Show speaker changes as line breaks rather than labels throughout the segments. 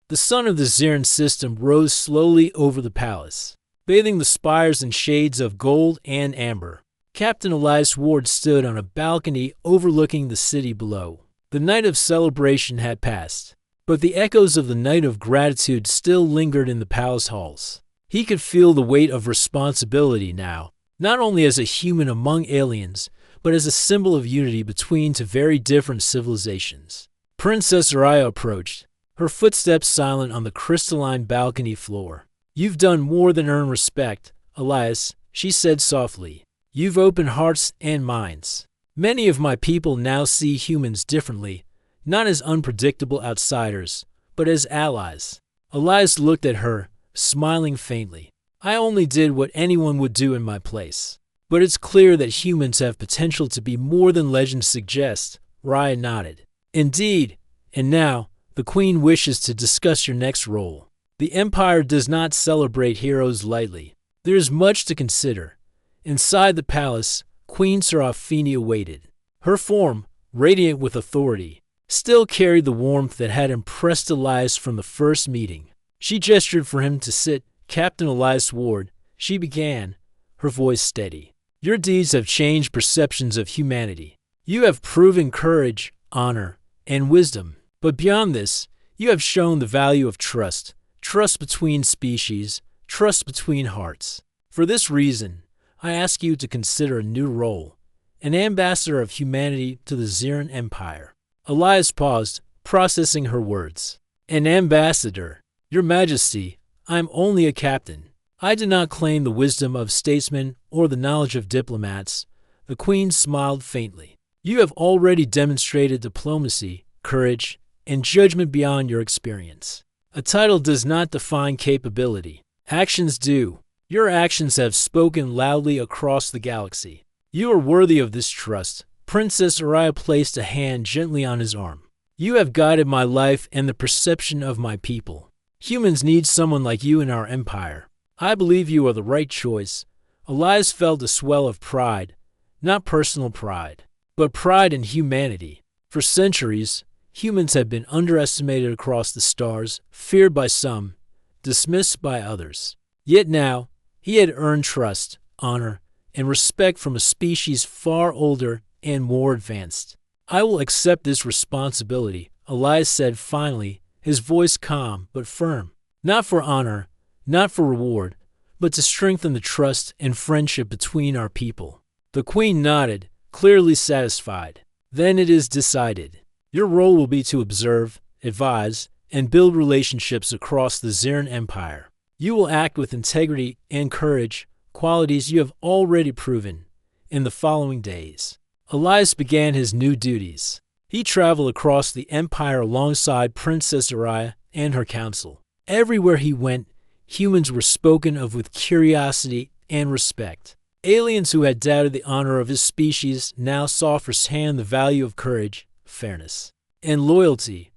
The sun of the Zirin system rose slowly over the palace, bathing the spires in shades of gold and amber. Captain Elias Ward stood on a balcony overlooking the city below. The night of celebration had passed, but the echoes of the night of gratitude still lingered in the palace halls. He could feel the weight of responsibility now, not only as a human among aliens, but as a symbol of unity between two very different civilizations. Princess Araya approached, her footsteps silent on the crystalline balcony floor. "You've done more than earn respect, Elias," she said softly. "You've opened hearts and minds. Many of my people now see humans differently, not as unpredictable outsiders, but as allies." Elias looked at her, smiling faintly. "I only did what anyone would do in my place. But it's clear that humans have potential to be more than legend suggests." Raya nodded. "Indeed, and now, the Queen wishes to discuss your next role. The Empire does not celebrate heroes lightly. There is much to consider." Inside the palace, Queen Serafini waited. Her form, radiant with authority, still carried the warmth that had impressed Elias from the first meeting. She gestured for him to sit. "Captain Elias Ward," she began, her voice steady. "Your deeds have changed perceptions of humanity. You have proven courage, honor, and wisdom. But beyond this, you have shown the value of trust, trust between species, trust between hearts. For this reason, I ask you to consider a new role, an ambassador of humanity to the Zirin Empire." Elias paused, processing her words. "An ambassador? Your Majesty, I am only a captain. I do not claim the wisdom of statesmen or the knowledge of diplomats." The Queen smiled faintly. "You have already demonstrated diplomacy, courage, and judgment beyond your experience. A title does not define capability. Actions do. Your actions have spoken loudly across the galaxy. You are worthy of this trust." Princess Araya placed a hand gently on his arm. "You have guided my life and the perception of my people. Humans need someone like you in our empire. I believe you are the right choice." Elias felt a swell of pride, not personal pride, but pride in humanity. For centuries, humans have been underestimated across the stars, feared by some, dismissed by others. Yet now, he had earned trust, honor, and respect from a species far older and more advanced. "I will accept this responsibility," Elias said finally, his voice calm but firm. "Not for honor, not for reward, but to strengthen the trust and friendship between our people." The Queen nodded, clearly satisfied. "Then it is decided. Your role will be to observe, advise, and build relationships across the Zirin Empire. You will act with integrity and courage, qualities you have already proven, in the following days." Elias began his new duties. He traveled across the empire alongside Princess Araya and her council. Everywhere he went, humans were spoken of with curiosity and respect. Aliens who had doubted the honor of his species now saw firsthand the value of courage, fairness, and loyalty.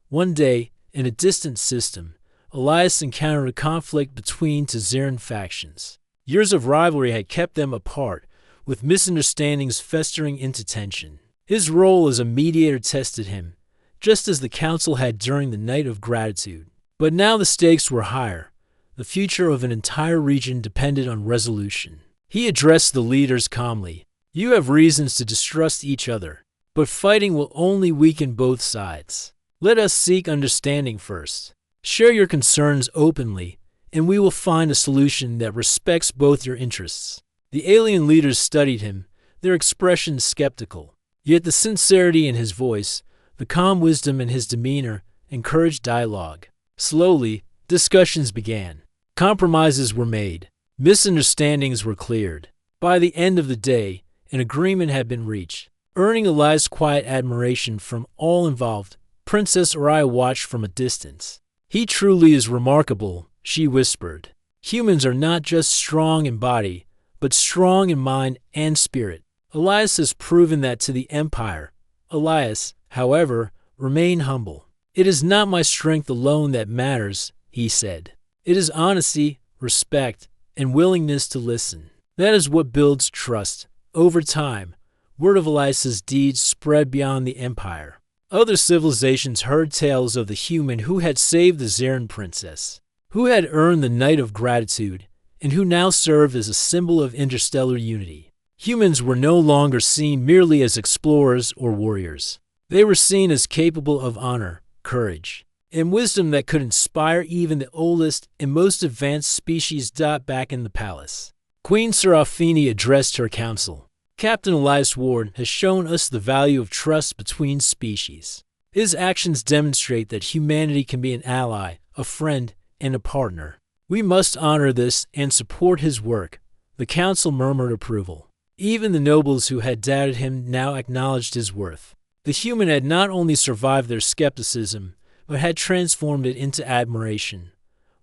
One day, in a distant system, Elias encountered a conflict between two Zirin factions. Years of rivalry had kept them apart, with misunderstandings festering into tension. His role as a mediator tested him, just as the council had during the Night of Gratitude. But now the stakes were higher. The future of an entire region depended on resolution. He addressed the leaders calmly. "You have reasons to distrust each other, but fighting will only weaken both sides. Let us seek understanding first. Share your concerns openly, and we will find a solution that respects both your interests." The alien leaders studied him, their expressions skeptical. Yet the sincerity in his voice, the calm wisdom in his demeanor, encouraged dialogue. Slowly, discussions began. Compromises were made. Misunderstandings were cleared. By the end of the day, an agreement had been reached, earning Elias' quiet admiration from all involved. Princess Araya watched from a distance. "He truly is remarkable," she whispered. "Humans are not just strong in body, but strong in mind and spirit. Elias has proven that to the Empire." Elias, however, remained humble. "It is not my strength alone that matters," he said. "It is honesty, respect, and willingness to listen. That is what builds trust. Over time, word of Elias's deeds spread beyond the Empire. Other civilizations heard tales of the human who had saved the Zarin princess, who had earned the Knight of Gratitude, and who now served as a symbol of interstellar unity. Humans were no longer seen merely as explorers or warriors. They were seen as capable of honor, courage, and wisdom that could inspire even the oldest and most advanced species. Back in the palace, Queen Serafini addressed her council. Captain Elias Ward has shown us the value of trust between species. His actions demonstrate that humanity can be an ally, a friend, and a partner. We must honor this and support his work. The council murmured approval. Even the nobles who had doubted him now acknowledged his worth. The human had not only survived their skepticism, but had transformed it into admiration.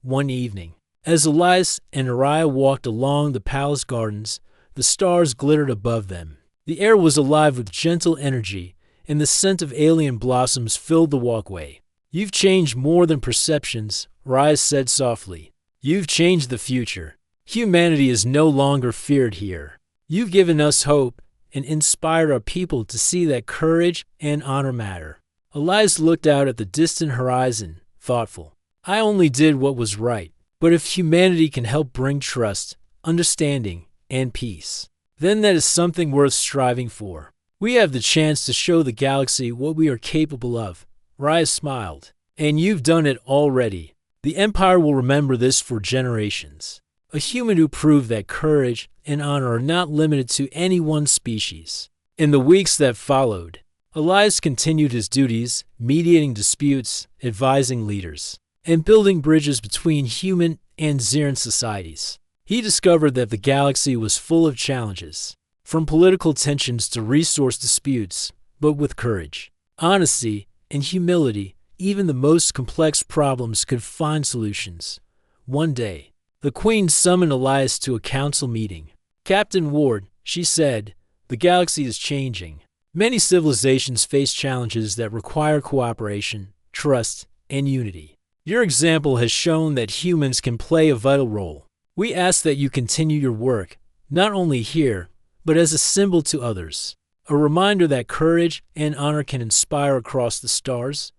One evening, as Elias and Uriah walked along the palace gardens, the stars glittered above them. The air was alive with gentle energy, and the scent of alien blossoms filled the walkway. "You've changed more than perceptions," Uriah said softly. "You've changed the future. Humanity is no longer feared here. You've given us hope and inspired our people to see that courage and honor matter." Elias looked out at the distant horizon, thoughtful. "I only did what was right, but if humanity can help bring trust, understanding, and peace, then that is something worth striving for. We have the chance to show the galaxy what we are capable of." Uriah smiled. "And you've done it already. The Empire will remember this for generations. A human who proved that courage and honor are not limited to any one species." In the weeks that followed, Elias continued his duties, mediating disputes, advising leaders, and building bridges between human and Zarin societies. He discovered that the galaxy was full of challenges, from political tensions to resource disputes, but with courage, honesty, and humility, even the most complex problems could find solutions. One day, the Queen summoned Elias to a council meeting. "Captain Ward," she said, "the galaxy is changing. Many civilizations face challenges that require cooperation, trust, and unity. Your example has shown that humans can play a vital role. We ask that you continue your work, not only here, but as a symbol to others, a reminder that courage and honor can inspire across the stars."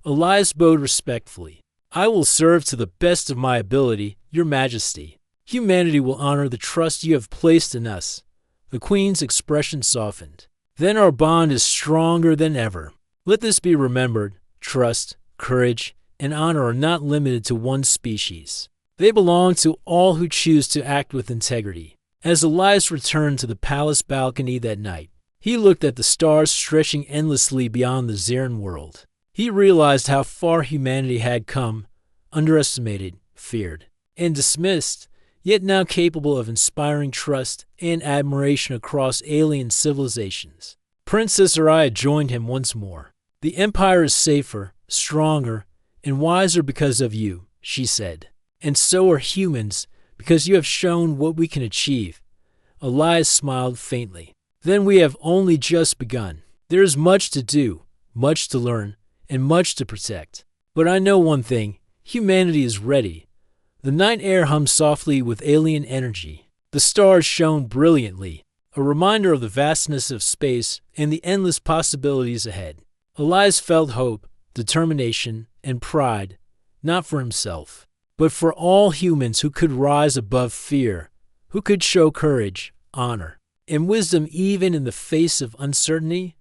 Elias bowed respectfully. "I will serve to the best of my ability, Your Majesty. Humanity will honor the trust you have placed in us." The Queen's expression softened. "Then our bond is stronger than ever. Let this be remembered. Trust, courage, and honor are not limited to one species. They belong to all who choose to act with integrity." As Elias returned to the palace balcony that night, he looked at the stars stretching endlessly beyond the Zarin world. He realized how far humanity had come, underestimated, feared, and dismissed, yet now capable of inspiring trust and admiration across alien civilizations. Princess Uriah joined him once more. "The Empire is safer, stronger, and wiser because of you," she said. "And so are humans, because you have shown what we can achieve." Elias smiled faintly. "Then we have only just begun. There is much to do, much to learn, and much to protect. But I know one thing, humanity is ready." The night air hummed softly with alien energy. The stars shone brilliantly, a reminder of the vastness of space and the endless possibilities ahead. Elias felt hope, determination, and pride, not for himself, but for all humans who could rise above fear, who could show courage, honor, and wisdom even in the face of uncertainty.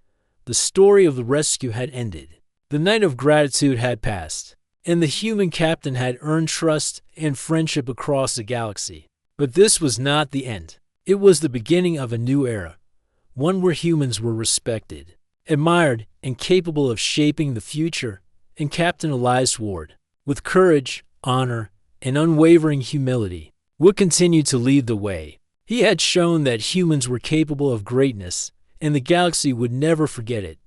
The story of the rescue had ended. The night of gratitude had passed, and the human captain had earned trust and friendship across the galaxy. But this was not the end. It was the beginning of a new era, one where humans were respected, admired, and capable of shaping the future. And Captain Elias Ward, with courage, honor, and unwavering humility, would continue to lead the way. He had shown that humans were capable of greatness, and the galaxy would never forget it.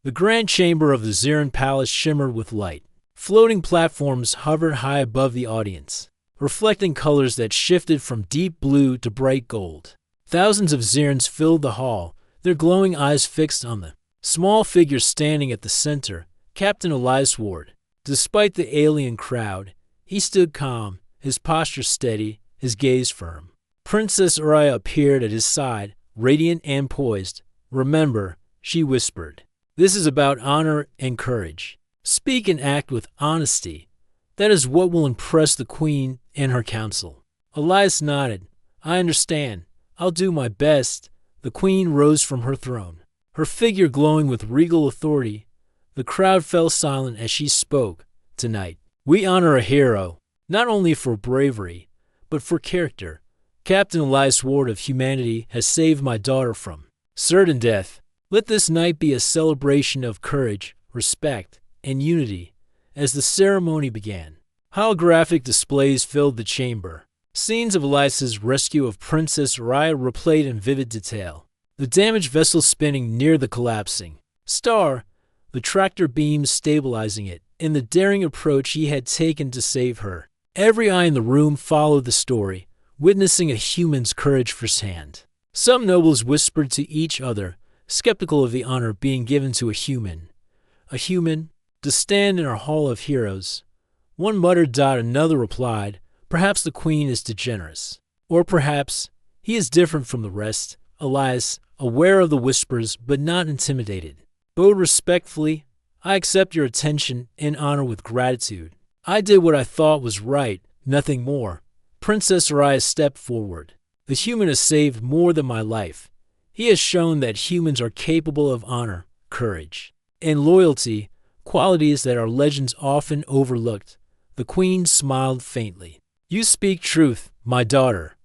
The grand chamber of the Zarin Palace shimmered with light. Floating platforms hovered high above the audience, reflecting colors that shifted from deep blue to bright gold. Thousands of Zarins filled the hall, their glowing eyes fixed on the small figure standing at the center, Captain Elias Ward. Despite the alien crowd, he stood calm, his posture steady, his gaze firm. Princess Uriah appeared at his side, radiant and poised. "Remember," she whispered, This is about honor and courage. Speak and act with honesty. That is what will impress the queen and her council. Elias nodded. I understand. I'll do my best. The queen rose from her throne, her figure glowing with regal authority. The crowd fell silent as she spoke. Tonight, we honor a hero, not only for bravery, but for character. Captain Elias Ward of humanity has saved my daughter from certain death. Let this night be a celebration of courage, respect, and unity. As the ceremony began, holographic displays filled the chamber. Scenes of Elias's rescue of Princess Raya replayed in vivid detail. The damaged vessel spinning near the collapsing star, the tractor beams stabilizing it, and the daring approach he had taken to save her. Every eye in the room followed the story, witnessing a human's courage firsthand. Some nobles whispered to each other, skeptical of the honor being given to a human. A human, to stand in our hall of heroes. One muttered. Another replied, perhaps the queen is too generous. Or perhaps he is different from the rest. Elias, aware of the whispers but not intimidated, bowed respectfully. I accept your attention and honor with gratitude. I did what I thought was right, nothing more. Princess Raya stepped forward. The human has saved more than my life. He has shown that humans are capable of honor, courage, and loyalty, qualities that our legends often overlooked. The queen smiled faintly. You speak truth, my daughter.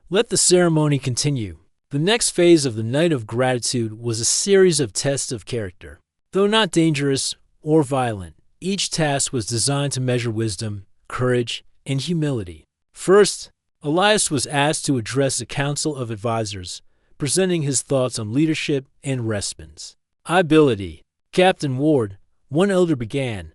Let the ceremony continue. The next phase of the Night of Gratitude was a series of tests of character. Though not dangerous or violent, each task was designed to measure wisdom, courage, and humility. First, Elias was asked to address a council of advisors, presenting his thoughts on leadership and responsibility. Captain Ward, one elder began.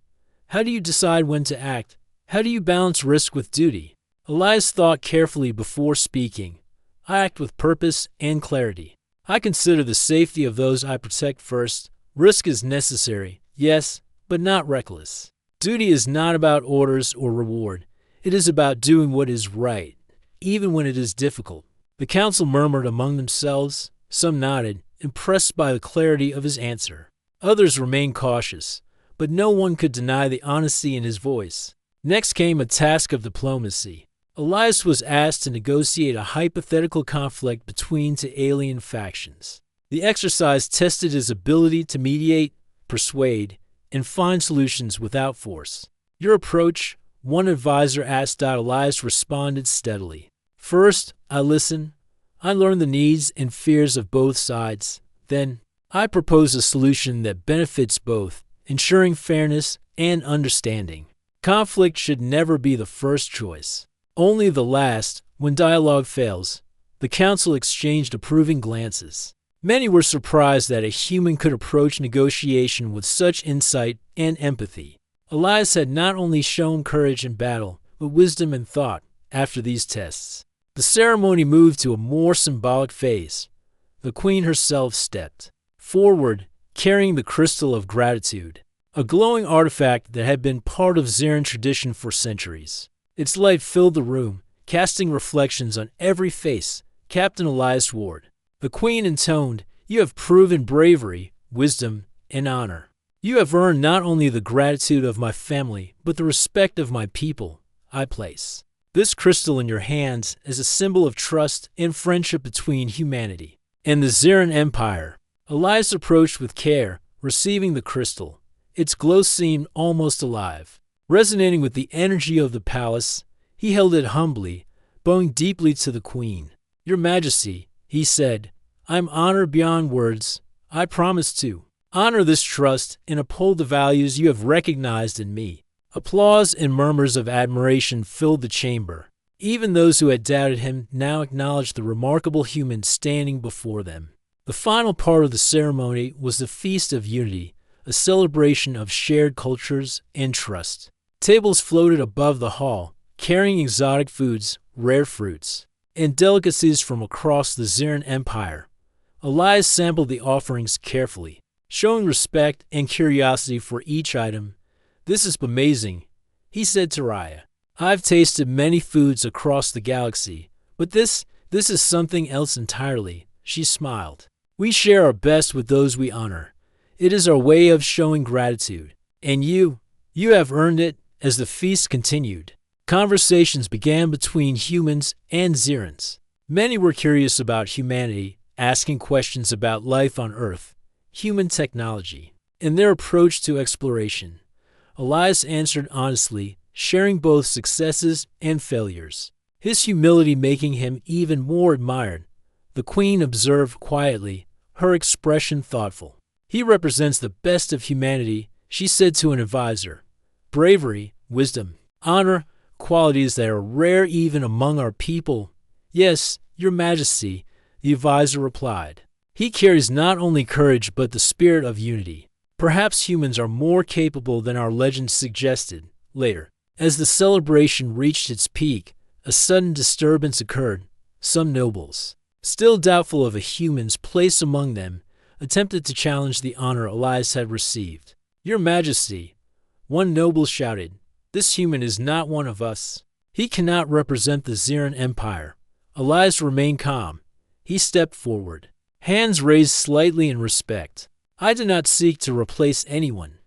How do you decide when to act? How do you balance risk with duty? Elias thought carefully before speaking. I act with purpose and clarity. I consider the safety of those I protect first. Risk is necessary, yes, but not reckless. Duty is not about orders or reward. It is about doing what is right, even when it is difficult. The council murmured among themselves. Some nodded, impressed by the clarity of his answer. Others remained cautious, but no one could deny the honesty in his voice. Next came a task of diplomacy. Elias was asked to negotiate a hypothetical conflict between two alien factions. The exercise tested his ability to mediate, persuade, and find solutions without force. Your approach? One advisor asked. Elias responded steadily. First, I listen. I learn the needs and fears of both sides. Then, I propose a solution that benefits both, ensuring fairness and understanding. Conflict should never be the first choice, only the last. When dialogue fails, the council exchanged approving glances. Many were surprised that a human could approach negotiation with such insight and empathy. Elias had not only shown courage in battle, but wisdom in thought. After these tests, the ceremony moved to a more symbolic phase. The queen herself stepped forward, carrying the crystal of gratitude, a glowing artifact that had been part of Zarin tradition for centuries. Its light filled the room, casting reflections on every face. Captain Elias Ward. The queen intoned, You have proven bravery, wisdom, and honor. You have earned not only the gratitude of my family, but the respect of my people. I place this crystal in your hands as a symbol of trust and friendship between humanity and the Zarin Empire. Elias approached with care, receiving the crystal. Its glow seemed almost alive. Resonating with the energy of the palace, he held it humbly, bowing deeply to the queen. Your Majesty, he said, I am honored beyond words. I promise to honor this trust and uphold the values you have recognized in me. Applause and murmurs of admiration filled the chamber. Even those who had doubted him now acknowledged the remarkable human standing before them. The final part of the ceremony was the Feast of Unity, a celebration of shared cultures and trust. Tables floated above the hall, carrying exotic foods, rare fruits, and delicacies from across the Zarin Empire. Elias sampled the offerings carefully, showing respect and curiosity for each item. This is amazing, he said to Raya. I've tasted many foods across the galaxy, but this is something else entirely. She smiled. We share our best with those we honor. It is our way of showing gratitude. And you have earned it." As the feast continued, conversations began between humans and Xerans. Many were curious about humanity, asking questions about life on Earth, human technology, and their approach to exploration. Elias answered honestly, sharing both successes and failures, his humility making him even more admired. The queen observed quietly, her expression thoughtful. "He represents the best of humanity," she said to an advisor. "Bravery, wisdom, honor, qualities that are rare even among our people." "Yes, Your Majesty," the advisor replied. "He carries not only courage but the spirit of unity. Perhaps humans are more capable than our legends suggested." Later, as the celebration reached its peak, a sudden disturbance occurred. Some nobles, still doubtful of a human's place among them, attempted to challenge the honor Elias had received. "Your Majesty," one noble shouted, "this human is not one of us. He cannot represent the Xeran Empire." Elias remained calm. He stepped forward, hands raised slightly in respect. "I do not seek to replace anyone.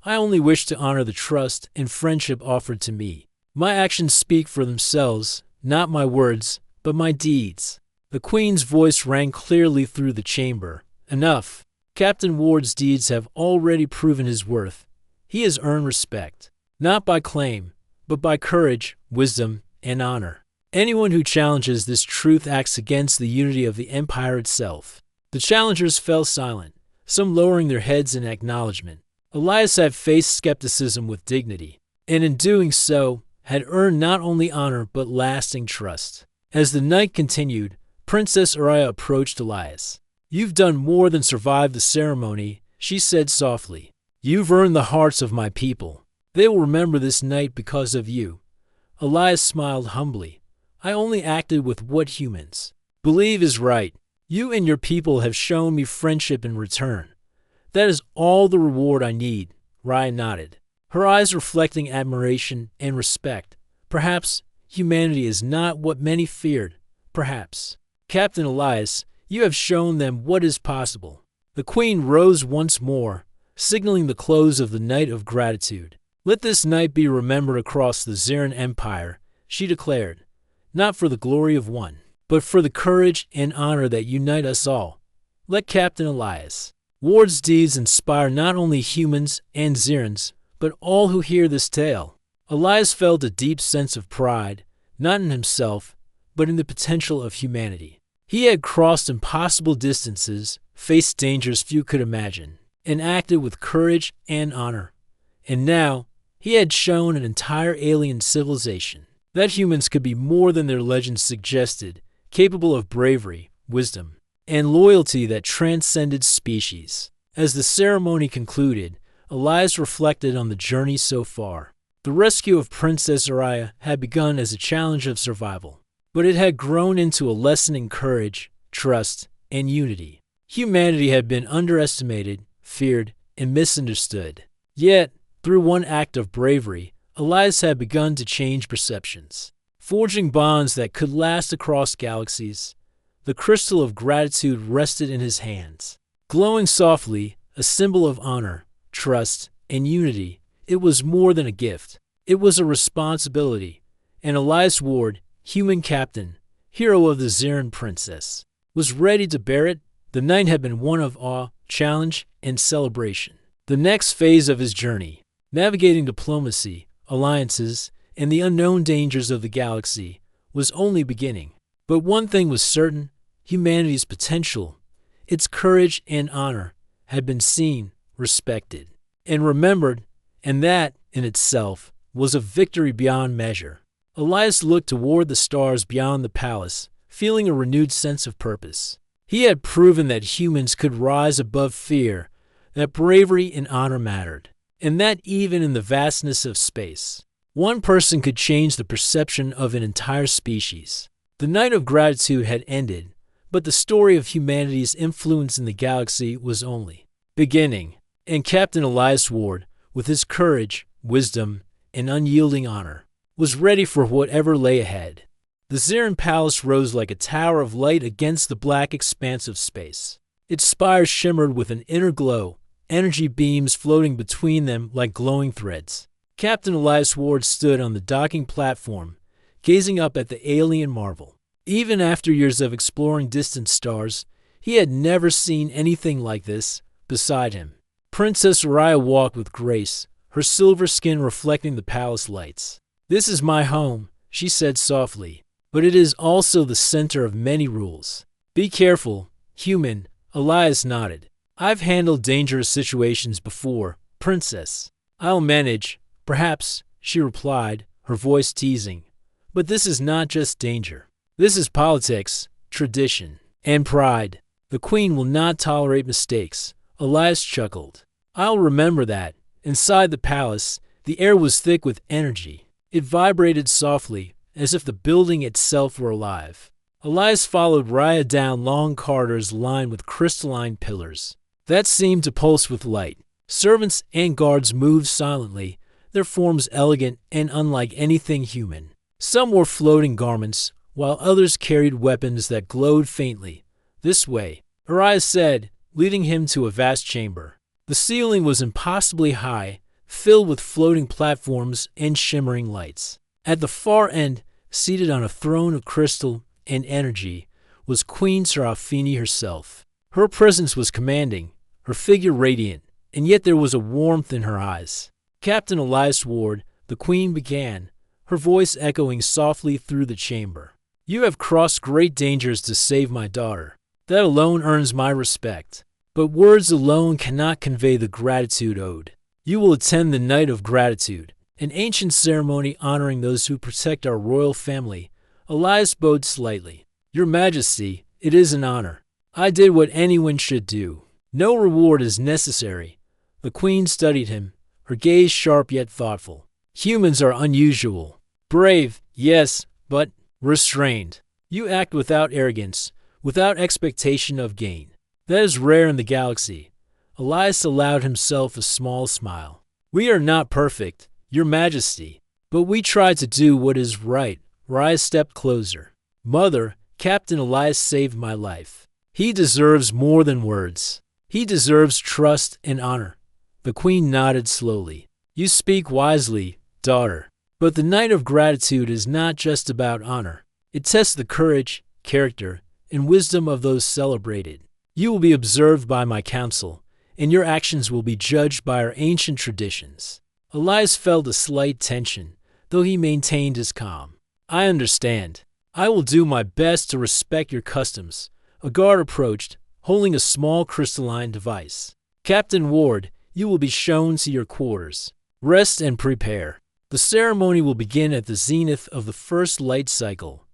I only wish to honor the trust and friendship offered to me. My actions speak for themselves, not my words, but my deeds." The queen's voice rang clearly through the chamber. "Enough. Captain Ward's deeds have already proven his worth. He has earned respect, not by claim, but by courage, wisdom, and honor. Anyone who challenges this truth acts against the unity of the empire itself." The challengers fell silent, some lowering their heads in acknowledgement. Elias had faced skepticism with dignity, and in doing so, had earned not only honor but lasting trust. As the night continued, Princess Araya approached Elias. "You've done more than survive the ceremony," she said softly. "You've earned the hearts of my people. They will remember this night because of you." Elias smiled humbly. "I only acted with what humans believe is right. You and your people have shown me friendship in return. That is all the reward I need." Raya nodded, her eyes reflecting admiration and respect. "Perhaps humanity is not what many feared. Perhaps. Captain Elias, you have shown them what is possible." The queen rose once more, signaling the close of the night of gratitude. "Let this night be remembered across the Xeran Empire," she declared. "Not for the glory of one, but for the courage and honor that unite us all. Let Captain Elias Ward's deeds inspire not only humans and Xerans, but all who hear this tale." Elias felt a deep sense of pride, not in himself, but in the potential of humanity. He had crossed impossible distances, faced dangers few could imagine, and acted with courage and honor. And now, he had shown an entire alien civilization that humans could be more than their legends suggested, capable of bravery, wisdom, and loyalty that transcended species. As the ceremony concluded, Elias reflected on the journey so far. The rescue of Princess Araya had begun as a challenge of survival, but it had grown into a lesson in courage, trust, and unity. Humanity had been underestimated, feared, and misunderstood. Yet, through one act of bravery, Elias had begun to change perceptions, forging bonds that could last across galaxies. The crystal of gratitude rested in his hands, glowing softly, a symbol of honor, trust, and unity. It was more than a gift. It was a responsibility. And Elias Ward, human captain, hero of the Xeran princess, was ready to bear it. The night had been one of awe, challenge, and celebration. The next phase of his journey, navigating diplomacy, alliances, and the unknown dangers of the galaxy, was only beginning. But one thing was certain: humanity's potential, its courage and honor, had been seen, respected, and remembered, and that, in itself, was a victory beyond measure. Elias looked toward the stars beyond the palace, feeling a renewed sense of purpose. He had proven that humans could rise above fear, that bravery and honor mattered, and that even in the vastness of space, one person could change the perception of an entire species. The night of gratitude had ended, but the story of humanity's influence in the galaxy was only beginning, and Captain Elias Ward, with his courage, wisdom, and unyielding honor, was ready for whatever lay ahead. The Xeran Palace rose like a tower of light against the black expanse of space. Its spires shimmered with an inner glow, energy beams floating between them like glowing threads. Captain Elias Ward stood on the docking platform, gazing up at the alien marvel. Even after years of exploring distant stars, he had never seen anything like this. Beside him, Princess Araya walked with grace, her silver skin reflecting the palace lights. "This is my home," she said softly, "but it is also the center of many rules. Be careful, human." Elias nodded. "I've handled dangerous situations before, Princess." "I'll manage, perhaps," she replied, her voice teasing. "But this is not just danger. This is politics, tradition, and pride. The Queen will not tolerate mistakes." Elias chuckled. "I'll remember that." Inside the palace, the air was thick with energy. It vibrated softly, as if the building itself were alive. Elias followed Raya down long corridors lined with crystalline pillars that seemed to pulse with light. Servants and guards moved silently, their forms elegant and unlike anything human. Some wore floating garments, while others carried weapons that glowed faintly. "This way," Elias said, leading him to a vast chamber. The ceiling was impossibly high, filled with floating platforms and shimmering lights. At the far end, seated on a throne of crystal and energy, was Queen Serafini herself. Her presence was commanding, her figure radiant, and yet there was a warmth in her eyes. "Captain Elias Ward," the Queen began, her voice echoing softly through the chamber. "You have crossed great dangers to save my daughter. That alone earns my respect. But words alone cannot convey the gratitude owed. You will attend the Night of Gratitude, an ancient ceremony honoring those who protect our royal family." Elias bowed slightly. "Your Majesty, it is an honor. I did what anyone should do. No reward is necessary." The Queen studied him, her gaze sharp yet thoughtful. "Humans are unusual. Brave, yes, but restrained. You act without arrogance, without expectation of gain. That is rare in the galaxy." Elias allowed himself a small smile. "We are not perfect, Your Majesty, but we try to do what is right." Raya stepped closer. "Mother, Captain Elias saved my life. He deserves more than words. He deserves trust and honor." The Queen nodded slowly. "You speak wisely, daughter. But the Night of Gratitude is not just about honor. It tests the courage, character, and wisdom of those celebrated. You will be observed by my council, and your actions will be judged by our ancient traditions." Elias felt a slight tension, though he maintained his calm. "I understand. I will do my best to respect your customs." A guard approached, holding a small crystalline device. "Captain Ward, you will be shown to your quarters. Rest and prepare. The ceremony will begin at the zenith of the first light cycle."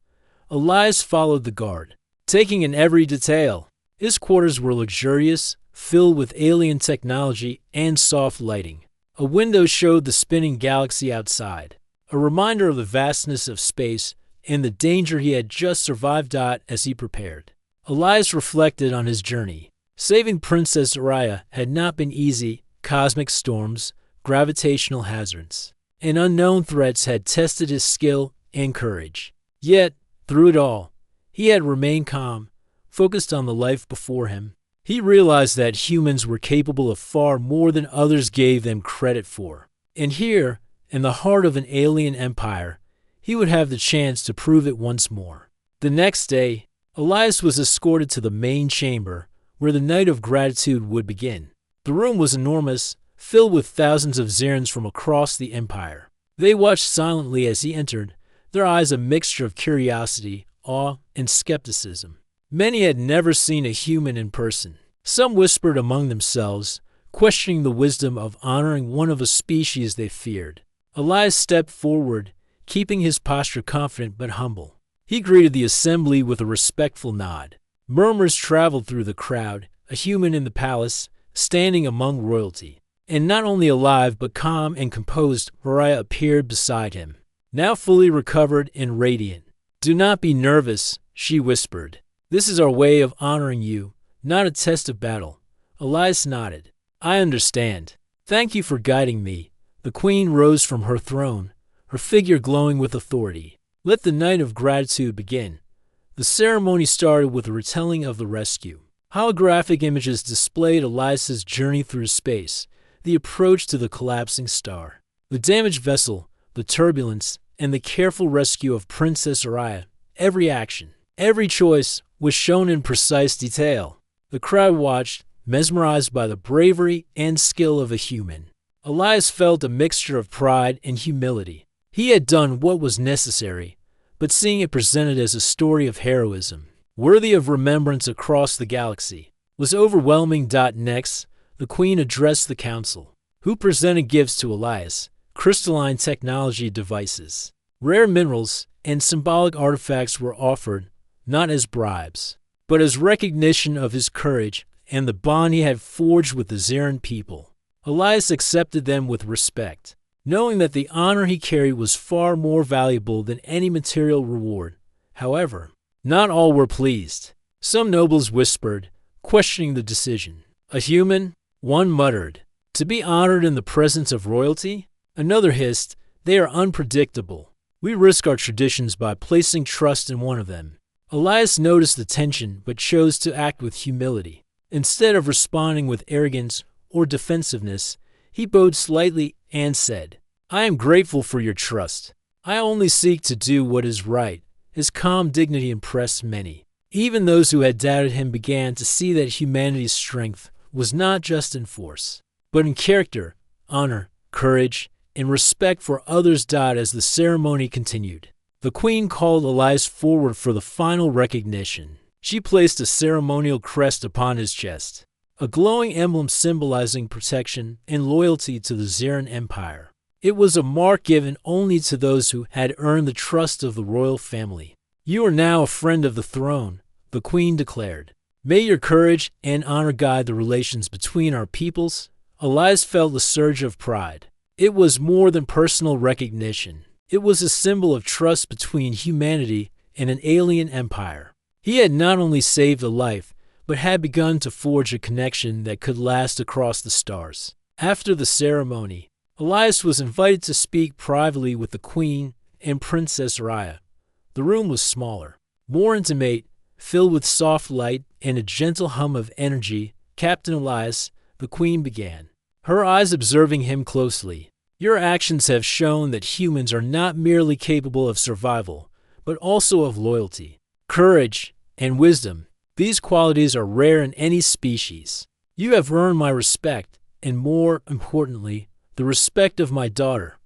Elias followed the guard, taking in every detail. His quarters were luxurious, filled with alien technology and soft lighting. A window showed the spinning galaxy outside, a reminder of the vastness of space and the danger he had just survived as he prepared. Elias reflected on his journey. Saving Princess Araya had not been easy. Cosmic storms, gravitational hazards, and unknown threats had tested his skill and courage. Yet, through it all, he had remained calm, focused on the life before him. He realized that humans were capable of far more than others gave them credit for. And here, in the heart of an alien empire, he would have the chance to prove it once more. The next day, Elias was escorted to the main chamber, where the Night of Gratitude would begin. The room was enormous, filled with thousands of Zerans from across the empire. They watched silently as he entered, their eyes a mixture of curiosity, awe, and skepticism. Many had never seen a human in person. Some whispered among themselves, questioning the wisdom of honoring one of a species they feared. Elias stepped forward, keeping his posture confident but humble. He greeted the assembly with a respectful nod. Murmurs traveled through the crowd, a human in the palace, standing among royalty. And not only alive but calm and composed, Mariah appeared beside him, now fully recovered and radiant. "Do not be nervous," she whispered. "This is our way of honoring you, not a test of battle." Elias nodded. "I understand. Thank you for guiding me." The Queen rose from her throne, her figure glowing with authority. "Let the Night of Gratitude begin." The ceremony started with a retelling of the rescue. Holographic images displayed Elias's journey through space, the approach to the collapsing star, the damaged vessel, the turbulence, and the careful rescue of Princess Araya. Every action, every choice was shown in precise detail. The crowd watched, mesmerized by the bravery and skill of a human. Elias felt a mixture of pride and humility. He had done what was necessary, but seeing it presented as a story of heroism, worthy of remembrance across the galaxy, was overwhelming. Next, the Queen addressed the council, who presented gifts to Elias: crystalline technology devices, rare minerals, and symbolic artifacts were offered, not as bribes, but as recognition of his courage and the bond he had forged with the Zarin people. Elias accepted them with respect, knowing that the honor he carried was far more valuable than any material reward. However, not all were pleased. Some nobles whispered, questioning the decision. A human, one muttered, "To be honored in the presence of royalty?" Another hissed, "They are unpredictable. We risk our traditions by placing trust in one of them." Elias noticed the tension but chose to act with humility. Instead of responding with arrogance or defensiveness, he bowed slightly and said, "I am grateful for your trust. I only seek to do what is right." His calm dignity impressed many. Even those who had doubted him began to see that humanity's strength was not just in force, but in character, honor, courage, and respect for others. As the ceremony continued, the Queen called Elias forward for the final recognition. She placed a ceremonial crest upon his chest, a glowing emblem symbolizing protection and loyalty to the Zarin Empire. It was a mark given only to those who had earned the trust of the royal family. "You are now a friend of the throne," the Queen declared. "May your courage and honor guide the relations between our peoples." Elias felt a surge of pride. It was more than personal recognition. It was a symbol of trust between humanity and an alien empire. He had not only saved a life, but had begun to forge a connection that could last across the stars. After the ceremony, Elias was invited to speak privately with the Queen and Princess Araya. The room was smaller, more intimate, filled with soft light and a gentle hum of energy. "Captain Elias," the Queen began, her eyes observing him closely, "your actions have shown that humans are not merely capable of survival, but also of loyalty, courage, and wisdom. These qualities are rare in any species. You have earned my respect, and more importantly, the respect of my daughter."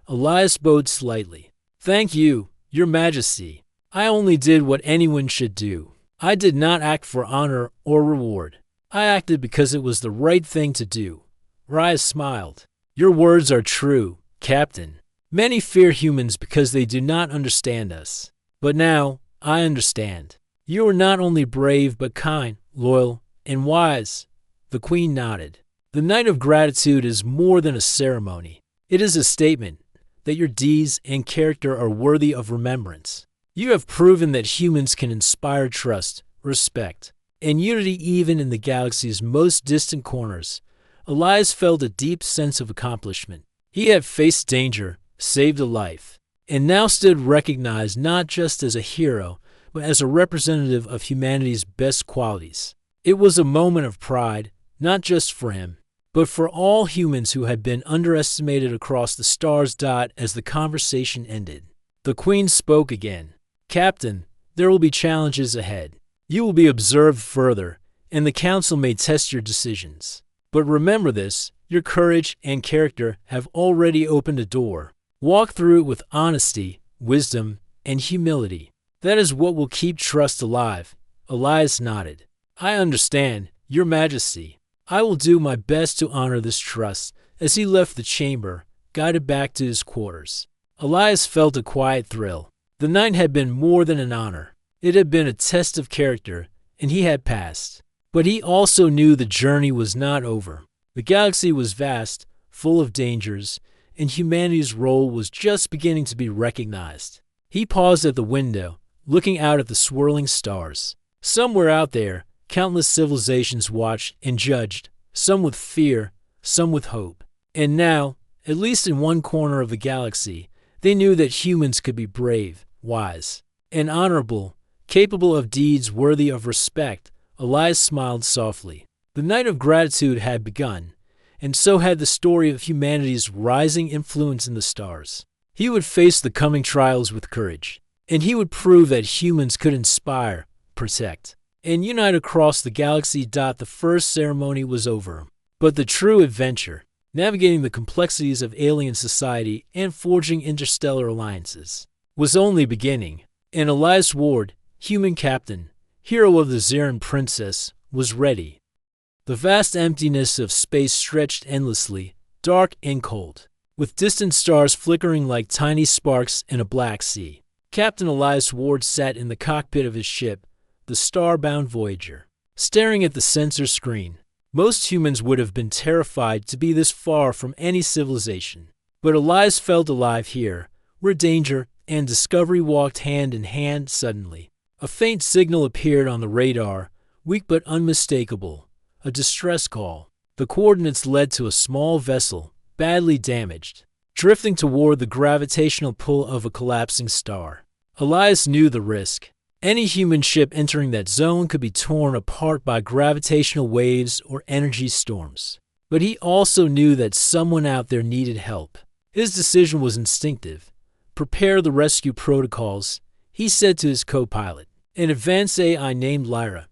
Elias bowed slightly. "Thank you, Your Majesty. I only did what anyone should do. I did not act for honor or reward. I acted because it was the right thing to do." Araya smiled. "Your words are true, Captain. Many fear humans because they do not understand us. But now, I understand. You are not only brave but kind, loyal, and wise." The Queen nodded. "The night of gratitude is more than a ceremony. It is a statement that your deeds and character are worthy of remembrance. You have proven that humans can inspire trust, respect, and unity even in the galaxy's most distant corners." Elias felt a deep sense of accomplishment. He had faced danger, saved a life, and now stood recognized not just as a hero, but as a representative of humanity's best qualities. It was a moment of pride, not just for him, but for all humans who had been underestimated across the stars. As the conversation ended, the Queen spoke again. "Captain, there will be challenges ahead. You will be observed further, and the Council may test your decisions. But remember this, your courage and character have already opened a door. Walk through it with honesty, wisdom, and humility. That is what will keep trust alive." Elias nodded. "I understand, Your Majesty. I will do my best to honor this trust." As he left the chamber, guided back to his quarters, Elias felt a quiet thrill. The night had been more than an honor. It had been a test of character, and he had passed. But he also knew the journey was not over. The galaxy was vast, full of dangers, and humanity's role was just beginning to be recognized. He paused at the window, looking out at the swirling stars. Somewhere out there, countless civilizations watched and judged, some with fear, some with hope. And now, at least in one corner of the galaxy, they knew that humans could be brave, wise, and honorable, capable of deeds worthy of respect, Elias smiled softly. The night of gratitude had begun, and so had the story of humanity's rising influence in the stars. He would face the coming trials with courage, and he would prove that humans could inspire, protect, and unite across the galaxy. The first ceremony was over, but the true adventure, navigating the complexities of alien society and forging interstellar alliances, was only beginning. And Elias Ward, human captain, hero of the Zarin princess, was ready. The vast emptiness of space stretched endlessly, dark and cold, with distant stars flickering like tiny sparks in a black sea. Captain Elias Ward sat in the cockpit of his ship, the star-bound Voyager, staring at the sensor screen. Most humans would have been terrified to be this far from any civilization. But Elias felt alive here, where danger and discovery walked hand in hand. Suddenly, a faint signal appeared on the radar, weak but unmistakable, a distress call. The coordinates led to a small vessel, badly damaged, drifting toward the gravitational pull of a collapsing star. Elias knew the risk. Any human ship entering that zone could be torn apart by gravitational waves or energy storms. But he also knew that someone out there needed help. His decision was instinctive. Prepare the rescue protocols, he said to his co-pilot, an advanced AI named Lyra.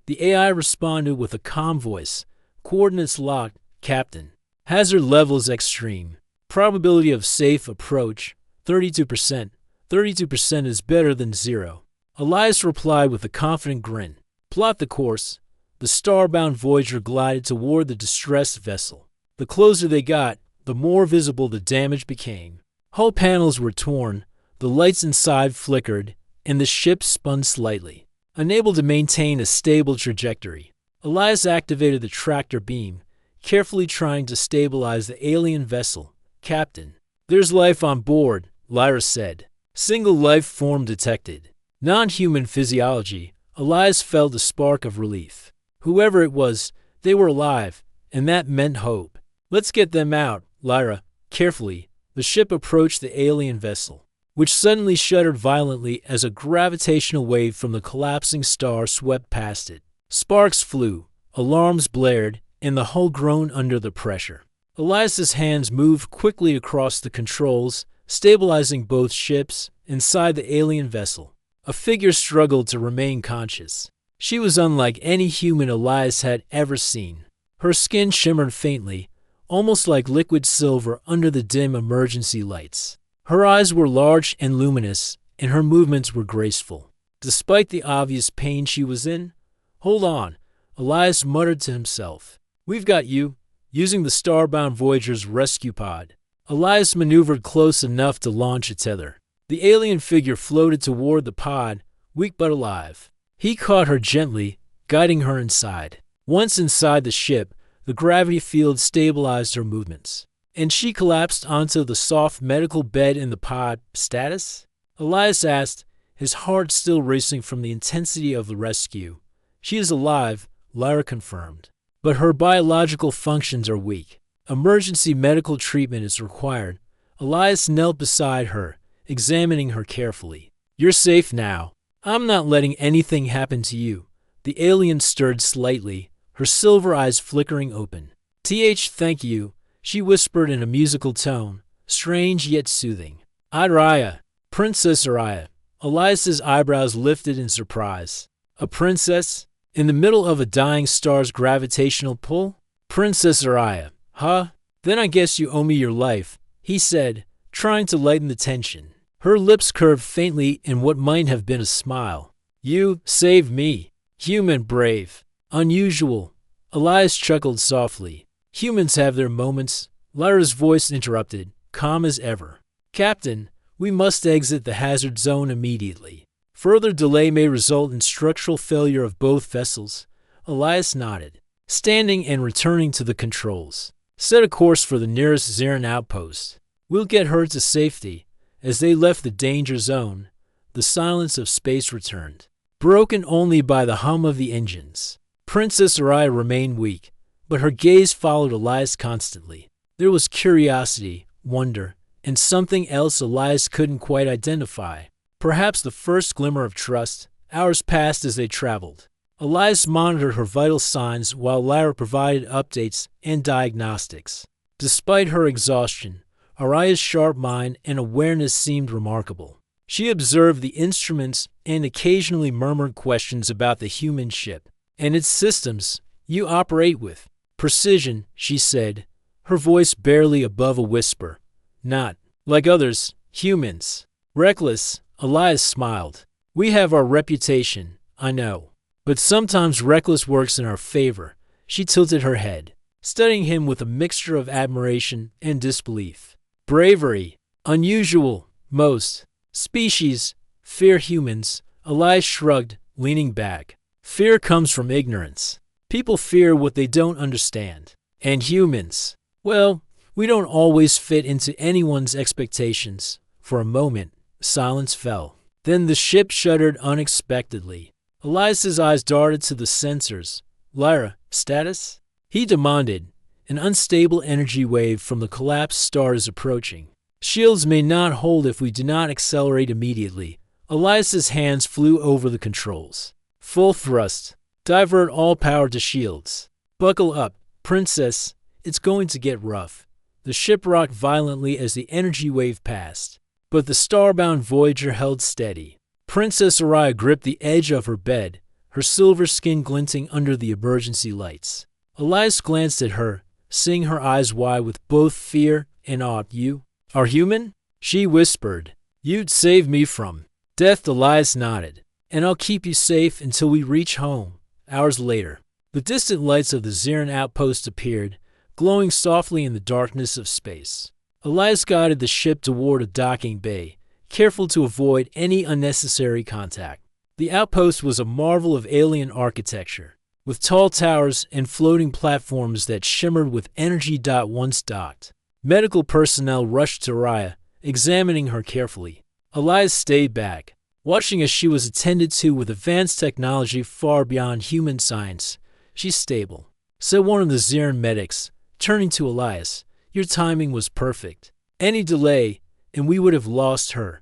The AI responded with a calm voice. Coordinates locked, Captain. Hazard levels extreme. Probability of safe approach, 32%. 32% is better than 0. Elias replied with a confident grin. Plot the course. The star-bound Voyager glided toward the distressed vessel. The closer they got, the more visible the damage became. Hull panels were torn, the lights inside flickered, and the ship spun slightly, unable to maintain a stable trajectory. Elias activated the tractor beam, carefully trying to stabilize the alien vessel. Captain, there's life on board, Lyra said. Single life form detected. Non-human physiology. Elias felt a spark of relief. Whoever it was, they were alive, and that meant hope. Let's get them out, Lyra. Carefully, the ship approached the alien vessel, which suddenly shuddered violently as a gravitational wave from the collapsing star swept past it. Sparks flew, alarms blared, and the hull groaned under the pressure. Elias's hands moved quickly across the controls, stabilizing both ships. Inside the alien vessel, a figure struggled to remain conscious. She was unlike any human Elias had ever seen. Her skin shimmered faintly, almost like liquid silver under the dim emergency lights. Her eyes were large and luminous, and her movements were graceful. Despite the obvious pain she was in, hold on, Elias muttered to himself. We've got you. Using the star-bound Voyager's rescue pod, Elias maneuvered close enough to launch a tether. The alien figure floated toward the pod, weak but alive. He caught her gently, guiding her inside. Once inside the ship, the gravity field stabilized her movements, and she collapsed onto the soft medical bed in the pod. Status? Elias asked, his heart still racing from the intensity of the rescue. She is alive, Lyra confirmed, but her biological functions are weak. Emergency medical treatment is required. Elias knelt beside her, examining her carefully. You're safe now. I'm not letting anything happen to you. The alien stirred slightly, her silver eyes flickering open. Thank you, she whispered in a musical tone, strange yet soothing. Araya, Princess Araya. Elias's eyebrows lifted in surprise. A princess? In the middle of a dying star's gravitational pull? Princess Araya, huh? Then I guess you owe me your life, he said, trying to lighten the tension. Her lips curved faintly in what might have been a smile. You saved me. Human brave. Unusual. Elias chuckled softly. Humans have their moments. Lyra's voice interrupted, calm as ever. Captain, we must exit the hazard zone immediately. Further delay may result in structural failure of both vessels. Elias nodded, standing and returning to the controls. Set a course for the nearest Zarin outpost. We'll get her to safety. As they left the danger zone, the silence of space returned, broken only by the hum of the engines. Princess Araya remained weak, but her gaze followed Elias constantly. There was curiosity, wonder, and something else Elias couldn't quite identify. Perhaps the first glimmer of trust. Hours passed as they traveled. Elias monitored her vital signs while Lyra provided updates and diagnostics. Despite her exhaustion, Araya's sharp mind and awareness seemed remarkable. She observed the instruments and occasionally murmured questions about the human ship and its systems. "You operate with precision," she said, her voice barely above a whisper. "Not like others, humans." "Reckless," Elias smiled. "We have our reputation, I know. But sometimes reckless works in our favor." She tilted her head, studying him with a mixture of admiration and disbelief. "Bravery. Unusual. Most species fear humans." Elias shrugged, leaning back. "Fear comes from ignorance. People fear what they don't understand. And humans, well, we don't always fit into anyone's expectations." For a moment, silence fell. Then the ship shuddered unexpectedly. Elias's eyes darted to the sensors. "Lyra, status?" he demanded. An unstable energy wave from the collapsed star is approaching. "Shields may not hold if we do not accelerate immediately." Elias's hands flew over the controls. "Full thrust. Divert all power to shields. Buckle up, princess. It's going to get rough." The ship rocked violently as the energy wave passed, but the starbound Voyager held steady. Princess Araya gripped the edge of her bed, her silver skin glinting under the emergency lights. Elias glanced at her, seeing her eyes wide with both fear and awe. "You are human?" she whispered. "You'd save me from death." Elias nodded. "And I'll keep you safe until we reach home." Hours later, the distant lights of the Xeran outpost appeared, glowing softly in the darkness of space. Elias guided the ship toward a docking bay, careful to avoid any unnecessary contact. The outpost was a marvel of alien architecture, with tall towers and floating platforms that shimmered with energy. Once docked, medical personnel rushed to Raya, examining her carefully. Elias stayed back, watching as she was attended to with advanced technology far beyond human science. "She's stable," said one of the Xeran medics, turning to Elias. "Your timing was perfect. Any delay, and we would have lost her."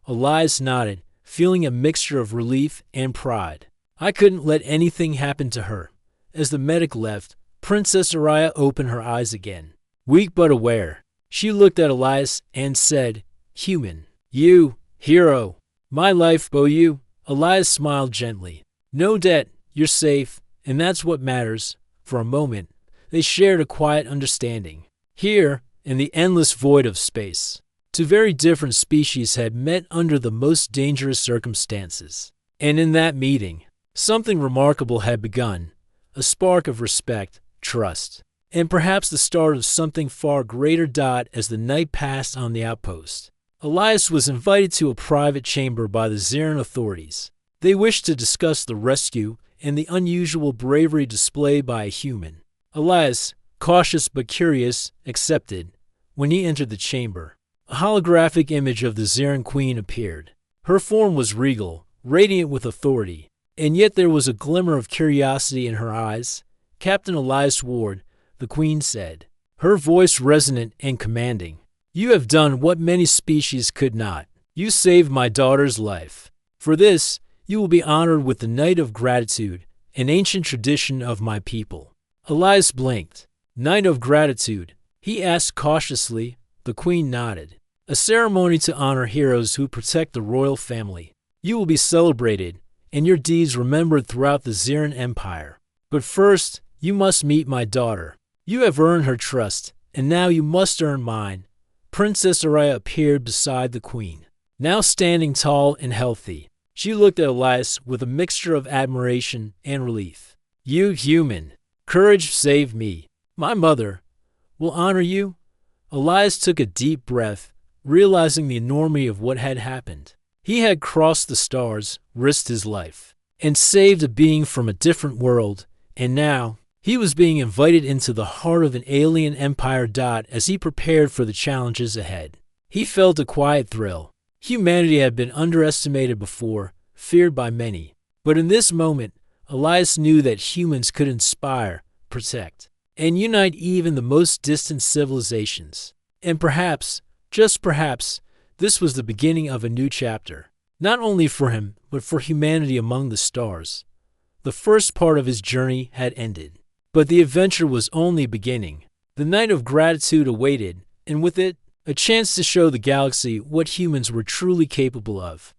Elias nodded, feeling a mixture of relief and pride. "I couldn't let anything happen to her." As the medic left, Princess Araya opened her eyes again. Weak but aware, she looked at Elias and said, "Human. You, hero. My life, you." Elias smiled gently. "No debt, you're safe, and that's what matters." For a moment, they shared a quiet understanding. Here, in the endless void of space, two very different species had met under the most dangerous circumstances. And in that meeting, something remarkable had begun, a spark of respect, trust, and perhaps the start of something far greater. As the night passed on the outpost, Elias was invited to a private chamber by the Xeran authorities. They wished to discuss the rescue and the unusual bravery displayed by a human. Elias, cautious but curious, accepted. When he entered the chamber, a holographic image of the Xeran Queen appeared. Her form was regal, radiant with authority, and yet there was a glimmer of curiosity in her eyes. "Captain Elias Ward," the Queen said, her voice resonant and commanding. "You have done what many species could not. You saved my daughter's life. For this, you will be honored with the Night of Gratitude, an ancient tradition of my people." Elias blinked. "Night of Gratitude?" he asked cautiously. The Queen nodded. "A ceremony to honor heroes who protect the royal family. You will be celebrated, and your deeds remembered throughout the Xeran Empire. But first, you must meet my daughter. You have earned her trust, and now you must earn mine." Princess Araya appeared beside the Queen, now standing tall and healthy. She looked at Elias with a mixture of admiration and relief. "You human. Courage saved me. My mother will honor you." Elias took a deep breath, realizing the enormity of what had happened. He had crossed the stars, risked his life, and saved a being from a different world, and now he was being invited into the heart of an alien empire. As he prepared for the challenges ahead, he felt a quiet thrill. Humanity had been underestimated before, feared by many. But in this moment, Elias knew that humans could inspire, protect, and unite even the most distant civilizations. And perhaps, just perhaps, this was the beginning of a new chapter, not only for him, but for humanity among the stars. The first part of his journey had ended, but the adventure was only beginning. The night of gratitude awaited, and with it, a chance to show the galaxy what humans were truly capable of.